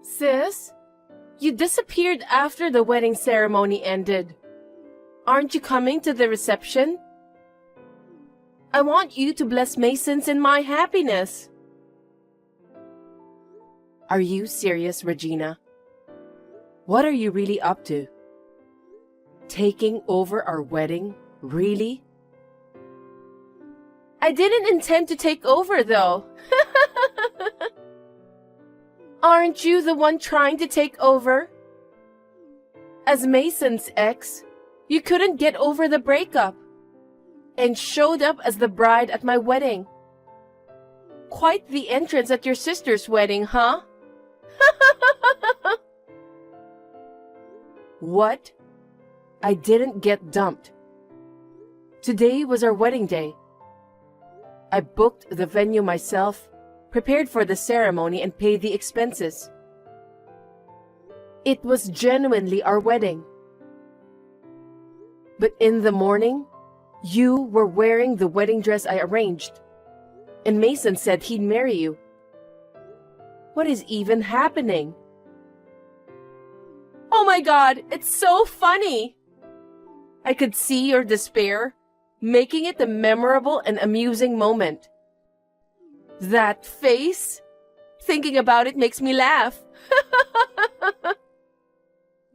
Sis, you disappeared after the wedding ceremony ended. Aren't you coming to the reception? I want you to bless Masons in my happiness. Are you serious, Regina? What are you really up to? Taking over our wedding? Really? I didn't intend to take over, though. Aren't you the one trying to take over? As Mason's ex, you couldn't get over the breakup and showed up as the bride at my wedding. Quite the entrance at your sister's wedding, huh? What? I didn't get dumped. Today was our wedding day. I booked the venue myself, prepared for the ceremony, and paid the expenses. It was genuinely our wedding. But in the morning, you were wearing the wedding dress I arranged, and Mason said he'd marry you. What is even happening? Oh my God, it's so funny! I could see your despair, making it a memorable and amusing moment. That face? Thinking about it makes me laugh.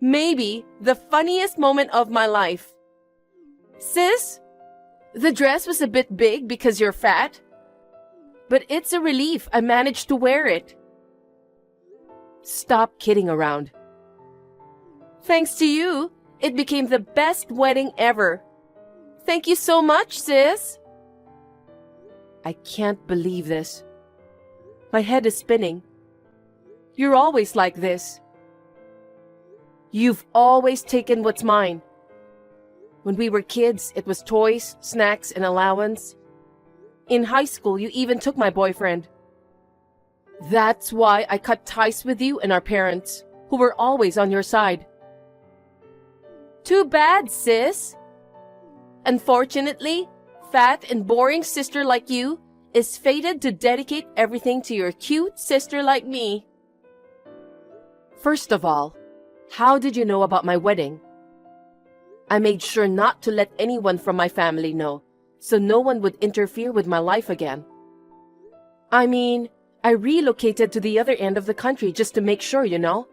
Maybe the funniest moment of my life. Sis, the dress was a bit big because you're fat, but it's a relief I managed to wear it. Stop kidding around. Thanks to you, it became the best wedding ever. Thank you so much, sis. I can't believe this. My head is spinning. You're always like this. You've always taken what's mine. When we were kids, it was toys, snacks, and allowance. In high school, you even took my boyfriend. That's why I cut ties with you and our parents, who were always on your side. Too bad, sis. Unfortunately, fat and boring sister like you is fated to dedicate everything to your cute sister like me. First of all, how did you know about my wedding? I made sure not to let anyone from my family know, so no one would interfere with my life again. I mean, I relocated to the other end of the country just to make sure, you know.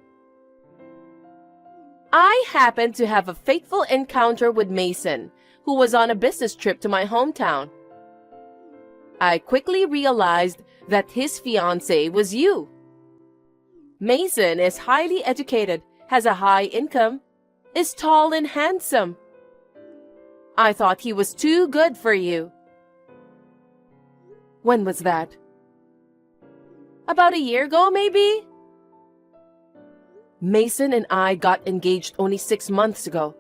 I happened to have a fateful encounter with Mason, who was on a business trip to my hometown. I quickly realized that his fiancée was you. Mason is highly educated, has a high income, is tall and handsome. I thought he was too good for you. When was that? About a year ago, maybe? Mason and I got engaged only 6 months ago.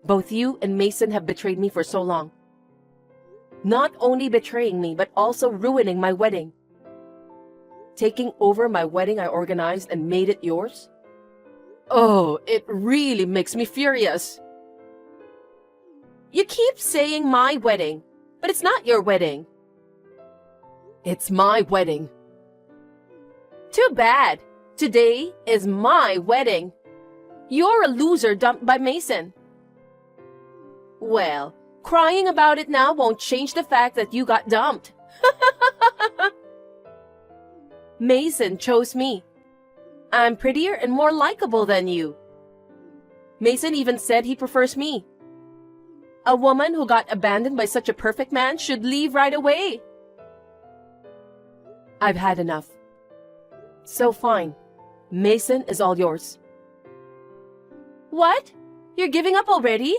Both you and Mason have betrayed me for so long. Not only betraying me, but also ruining my wedding. Taking over my wedding I organized and made it yours? Oh, it really makes me furious. You keep saying my wedding, but it's not your wedding. It's my wedding. Too bad. Today is my wedding. You're a loser dumped by Mason. Well, crying about it now won't change the fact that you got dumped. Mason chose me. I'm prettier and more likable than you. Mason even said he prefers me. A woman who got abandoned by such a perfect man should leave right away. I've had enough. So fine. Mason is all yours. What? You're giving up already?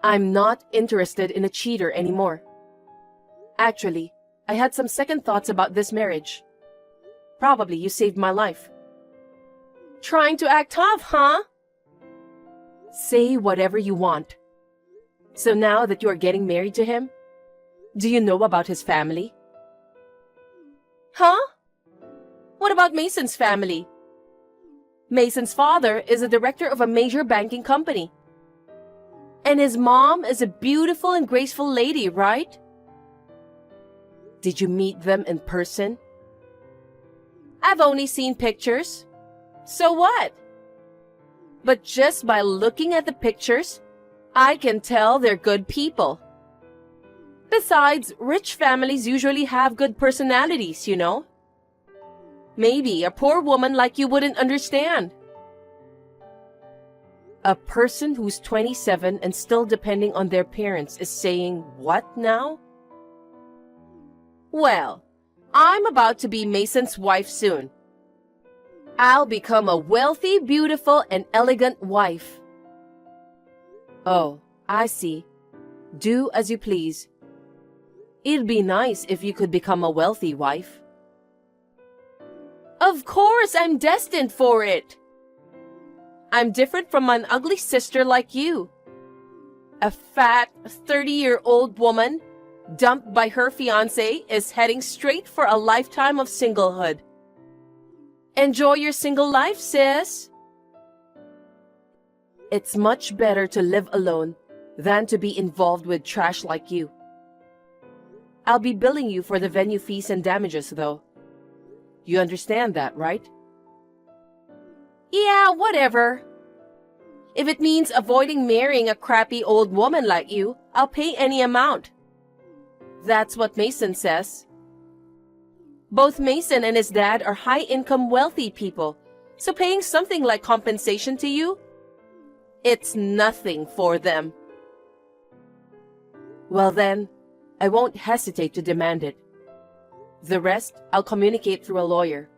I'm not interested in a cheater anymore. Actually, I had some second thoughts about this marriage. Probably you saved my life. Trying to act tough, huh? Say whatever you want. So now that you are getting married to him, do you know about his family? Huh? What about Mason's family? Mason's father is a director of a major banking company. And his mom is a beautiful and graceful lady, right? Did you meet them in person? I've only seen pictures. So what? But just by looking at the pictures, I can tell they're good people. Besides, rich families usually have good personalities, you know. Maybe a poor woman like you wouldn't understand. A person who's 27 and still depending on their parents is saying what now? Well, I'm about to be Mason's wife soon. I'll become a wealthy, beautiful, and elegant wife. Oh, I see. Do as you please. It'd be nice if you could become a wealthy wife. Of course, I'm destined for it. I'm different from an ugly sister like you. A fat, 30-year-old woman, dumped by her fiancé, is heading straight for a lifetime of singlehood. Enjoy your single life, sis. It's much better to live alone than to be involved with trash like you. I'll be billing you for the venue fees and damages, though. You understand that, right? Yeah, whatever. If it means avoiding marrying a crappy old woman like you, I'll pay any amount. That's what Mason says. Both Mason and his dad are high-income wealthy people, so paying something like compensation to you, it's nothing for them. Well then, I won't hesitate to demand it. The rest, I'll communicate through a lawyer.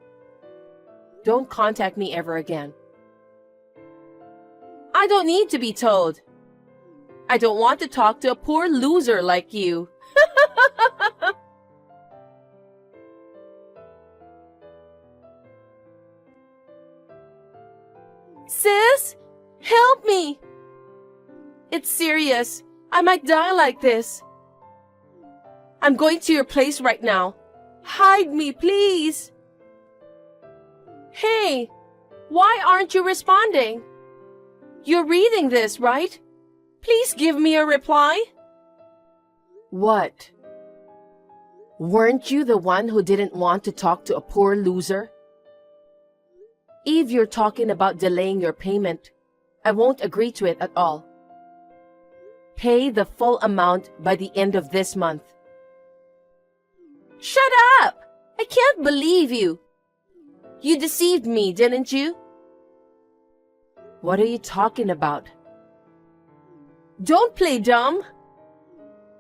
Don't contact me ever again. I don't need to be told. I don't want to talk to a poor loser like you. Sis, help me. It's serious. I might die like this. I'm going to your place right now. Hide me, please. Hey, why aren't you responding? You're reading this, right? Please give me a reply. What? Weren't you the one who didn't want to talk to a poor loser? If you're talking about delaying your payment, I won't agree to it at all. Pay the full amount by the end of this month. Shut up! I can't believe you. You deceived me, didn't you? What are you talking about? Don't play dumb.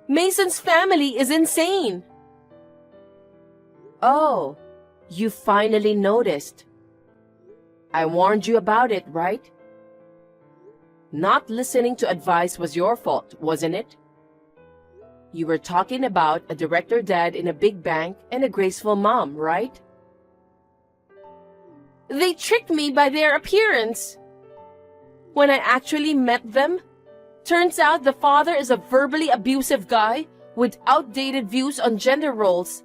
Mason's family is insane. Oh, you finally noticed. I warned you about it, right? Not listening to advice was your fault, wasn't it? You were talking about a director dad in a big bank and a graceful mom, right? They tricked me by their appearance. When I actually met them, turns out the father is a verbally abusive guy with outdated views on gender roles,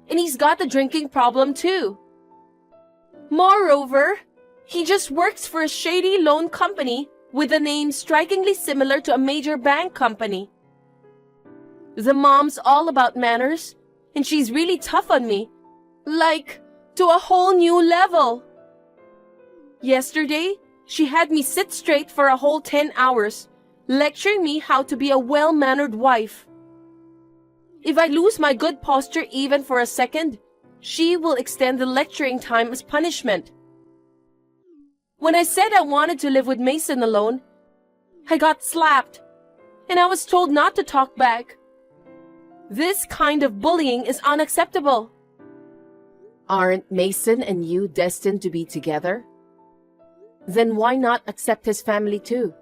and he's got a drinking problem too. Moreover, he just works for a shady loan company with a name strikingly similar to a major bank company. The mom's all about manners, and she's really tough on me, like to a whole new level. Yesterday, she had me sit straight for a whole 10 hours, lecturing me how to be a well-mannered wife. If I lose my good posture even for a second, she will extend the lecturing time as punishment. When I said I wanted to live with Mason alone, I got slapped, and I was told not to talk back. This kind of bullying is unacceptable. Aren't Mason and you destined to be together? Then why not accept his family too?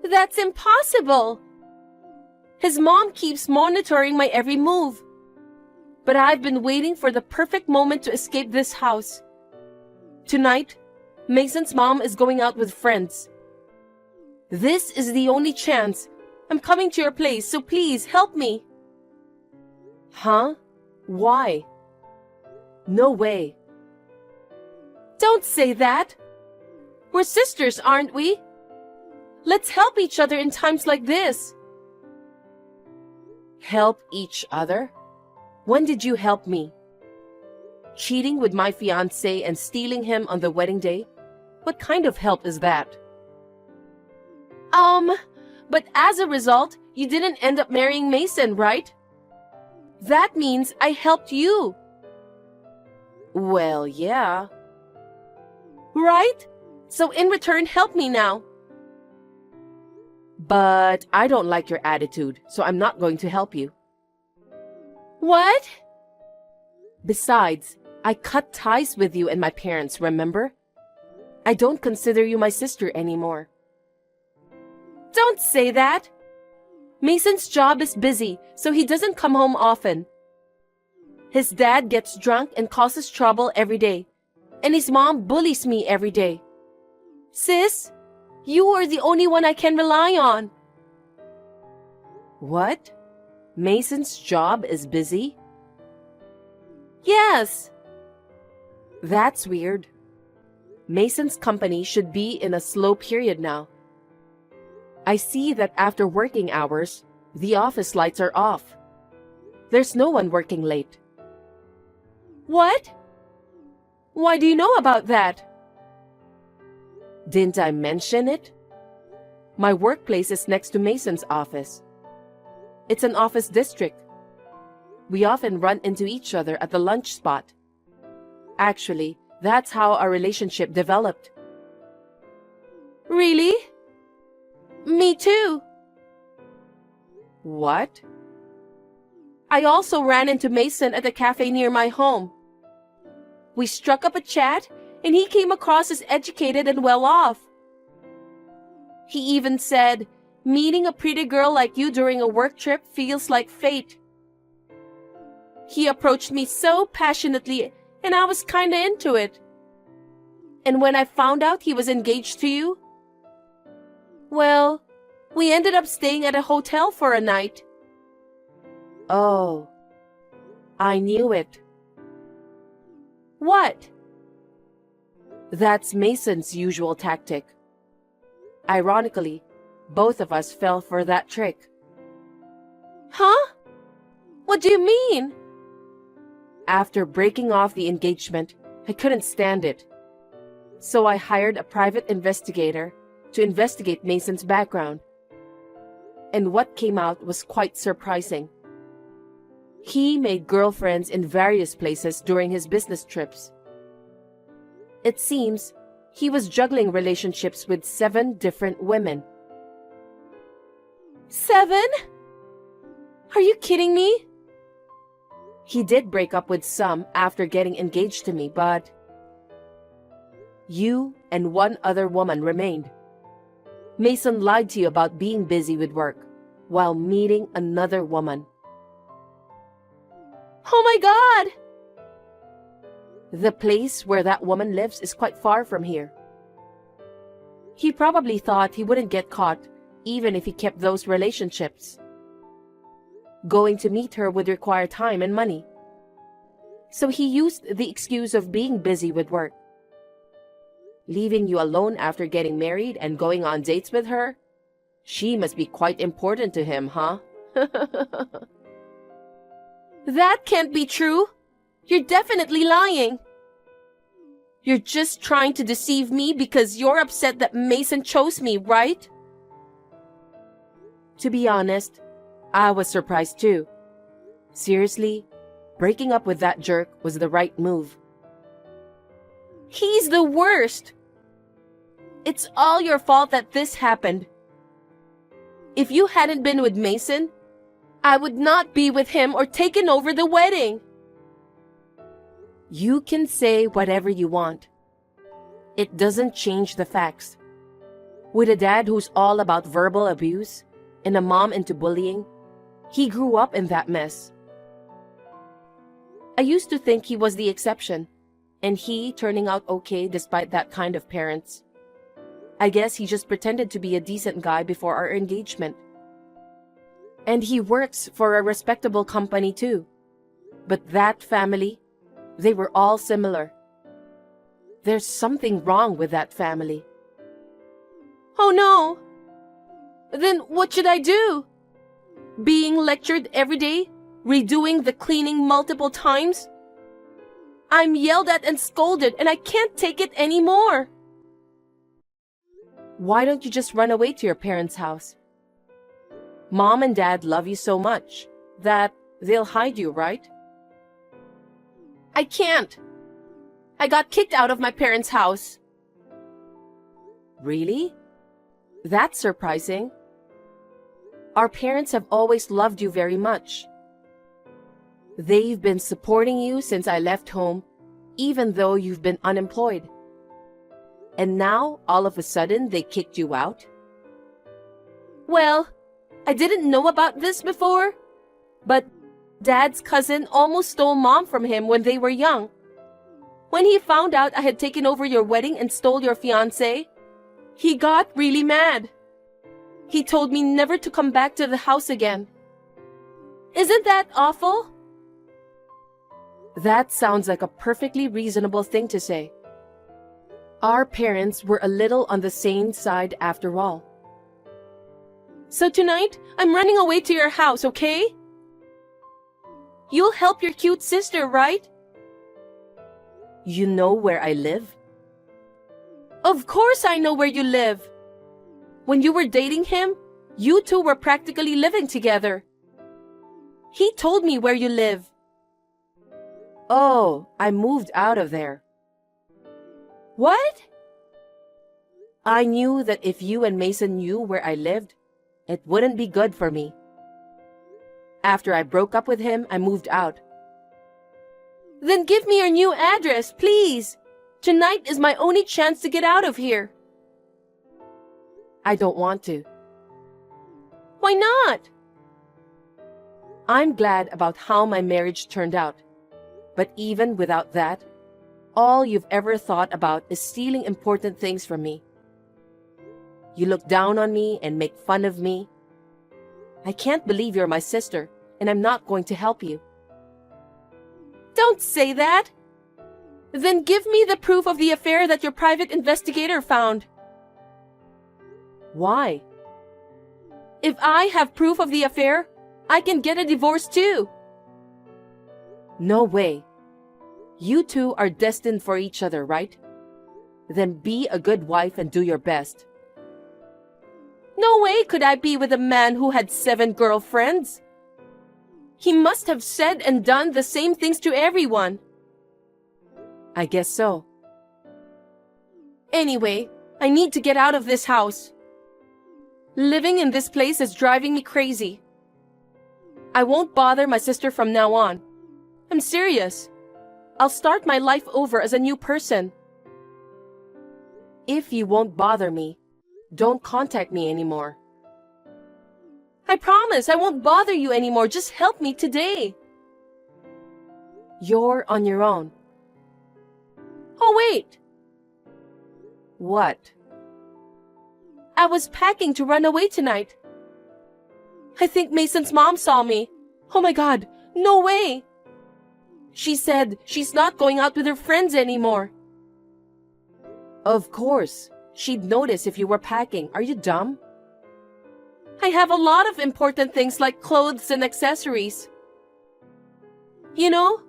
That's impossible. His mom keeps monitoring my every move. But I've been waiting for the perfect moment to escape this house. Tonight, Mason's mom is going out with friends. This is the only chance. I'm coming to your place, so please help me. Huh? Why? No way. Don't say that. We're sisters, aren't we? Let's help each other in times like this. Help each other? When did you help me? Cheating with my fiancé and stealing him on the wedding day? What kind of help is that? But as a result, you didn't end up marrying Mason, right? That means I helped you. Well, yeah. Right? So in return, help me now. But I don't like your attitude, so I'm not going to help you. What? Besides, I cut ties with you and my parents, remember? I don't consider you my sister anymore. Don't say that. Mason's job is busy, so he doesn't come home often. His dad gets drunk and causes trouble every day, and his mom bullies me every day. Sis, you are the only one I can rely on. What? Mason's job is busy? Yes. That's weird. Mason's company should be in a slow period now. I see that after working hours, the office lights are off. There's no one working late. What? Why do you know about that? Didn't I mention it? My workplace is next to Mason's office. It's an office district. We often run into each other at the lunch spot. Actually, that's how our relationship developed. Really? Me too. What? I also ran into Mason at a cafe near my home. We struck up a chat, and he came across as educated and well off. He even said, meeting a pretty girl like you during a work trip feels like fate. He approached me so passionately, and I was kinda into it. And when I found out he was engaged to you, well, we ended up staying at a hotel for a night. Oh, I knew it. What? That's Mason's usual tactic. Ironically, both of us fell for that trick. Huh? What do you mean? After breaking off the engagement, I couldn't stand it. So I hired a private investigator to investigate Mason's background. And what came out was quite surprising. He made girlfriends in various places during his business trips. It seems he was juggling relationships with 7 different women. 7? Are you kidding me? He did break up with some after getting engaged to me, but you and 1 other woman remained. Mason lied to you about being busy with work while meeting another woman. Oh my God! The place where that woman lives is quite far from here. He probably thought he wouldn't get caught even if he kept those relationships. Going to meet her would require time and money. So he used the excuse of being busy with work. Leaving you alone after getting married and going on dates with her? She must be quite important to him, huh? That can't be true. You're definitely lying. You're just trying to deceive me because you're upset that Mason chose me, right? To be honest, I was surprised too. Seriously, breaking up with that jerk was the right move. He's the worst. It's all your fault that this happened. If you hadn't been with Mason, I would not be with him or taken over the wedding. You can say whatever you want. It doesn't change the facts. With a dad who's all about verbal abuse and a mom into bullying, he grew up in that mess. I used to think he was the exception, and he turning out okay despite that kind of parents. I guess he just pretended to be a decent guy before our engagement. And he works for a respectable company too. But that family, they were all similar. There's something wrong with that family. Oh no! Then what should I do? Being lectured every day? Redoing the cleaning multiple times? I'm yelled at and scolded, and I can't take it anymore. Why don't you just run away to your parents' house? Mom and Dad love you so much that they'll hide you, right? I can't. I got kicked out of my parents' house. Really? That's surprising. Our parents have always loved you very much. They've been supporting you since I left home, even though you've been unemployed. And now, all of a sudden, they kicked you out? Well, I didn't know about this before, but Dad's cousin almost stole Mom from him when they were young. When he found out I had taken over your wedding and stole your fiancé, he got really mad. He told me never to come back to the house again. Isn't that awful? That sounds like a perfectly reasonable thing to say. Our parents were a little on the sane side after all. So tonight, I'm running away to your house, okay? You'll help your cute sister, right? You know where I live? Of course I know where you live. When you were dating him, you two were practically living together. He told me where you live. Oh, I moved out of there. What? I knew that if you and Mason knew where I lived, it wouldn't be good for me. After I broke up with him, I moved out. Then give me your new address, please. Tonight is my only chance to get out of here. I don't want to. Why not? I'm glad about how my marriage turned out. But even without that, all you've ever thought about is stealing important things from me. You look down on me and make fun of me. I can't believe you're my sister, and I'm not going to help you. Don't say that. Then give me the proof of the affair that your private investigator found. Why? If I have proof of the affair, I can get a divorce too. No way. You two are destined for each other, right? Then be a good wife and do your best. No way could I be with a man who had 7 girlfriends. He must have said and done the same things to everyone. I guess so. Anyway, I need to get out of this house. Living in this place is driving me crazy. I won't bother my sister from now on. I'm serious. I'll start my life over as a new person. If you won't bother me, don't contact me anymore. I promise I won't bother you anymore. Just help me today. You're on your own. Oh, wait. What? I was packing to run away tonight. I think Mason's mom saw me. Oh my God, no way. She said she's not going out with her friends anymore. Of course. She'd notice if you were packing. Are you dumb? I have a lot of important things like clothes and accessories. You know,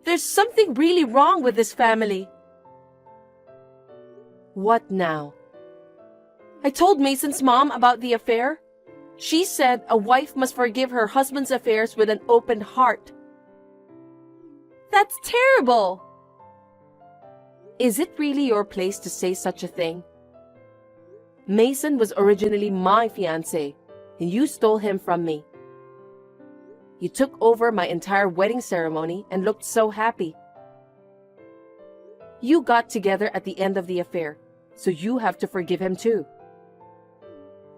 there's something really wrong with this family. What now? I told Mason's mom about the affair. She said a wife must forgive her husband's affairs with an open heart. That's terrible! Is it really your place to say such a thing? Mason was originally my fiancé, and you stole him from me. You took over my entire wedding ceremony and looked so happy. You got together at the end of the affair, so you have to forgive him too.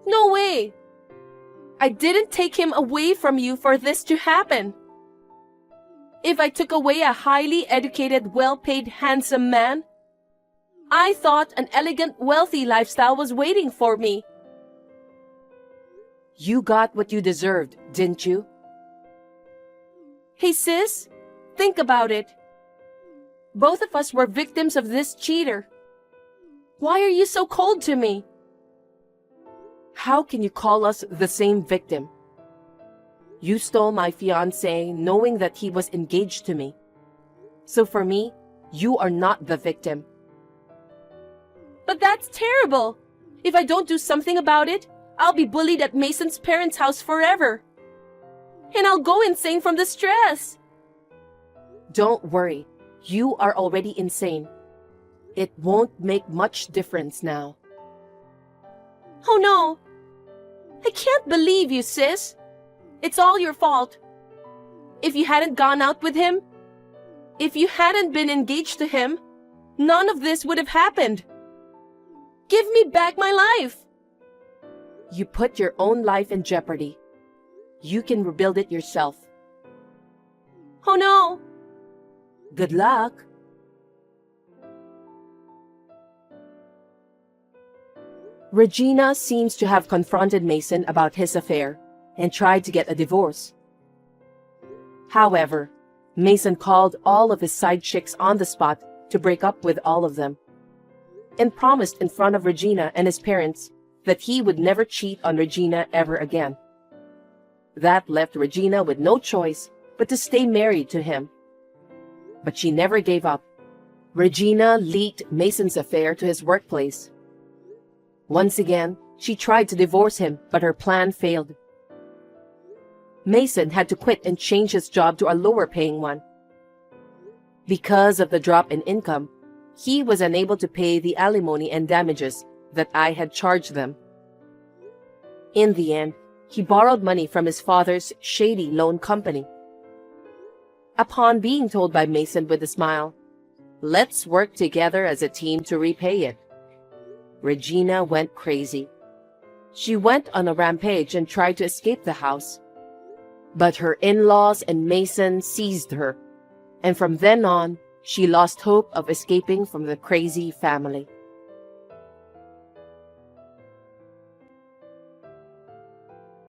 No way! I didn't take him away from you for this to happen. If I took away a highly educated, well-paid, handsome man, I thought an elegant, wealthy lifestyle was waiting for me. You got what you deserved, didn't you? Hey sis, think about it. Both of us were victims of this cheater. Why are you so cold to me? How can you call us the same victim? You stole my fiancé knowing that he was engaged to me. So for me, You are not the victim. But that's terrible. If I don't do something about it, I'll be bullied at Mason's parents' house forever. And I'll go insane from the stress. Don't worry. You are already insane. It won't make much difference now. Oh no! I can't believe you, sis. It's all your fault. If you hadn't gone out with him, if you hadn't been engaged to him, none of this would have happened. Give me back my life. You put your own life in jeopardy. You can rebuild it yourself. Oh no! Good luck. Regina seems to have confronted Mason about his affair and tried to get a divorce. However, Mason called all of his side chicks on the spot to break up with all of them and promised in front of Regina and his parents that he would never cheat on Regina ever again. That left Regina with no choice but to stay married to him. But she never gave up. Regina leaked Mason's affair to his workplace. Once again, she tried to divorce him, but her plan failed. Mason had to quit and change his job to a lower-paying one. Because of the drop in income, he was unable to pay the alimony and damages that I had charged them. In the end, he borrowed money from his father's shady loan company. Upon being told by Mason with a smile, "Let's work together as a team to repay it," Regina went crazy. She went on a rampage and tried to escape the house. But her in-laws and Mason seized her, and from then on, she lost hope of escaping from the crazy family.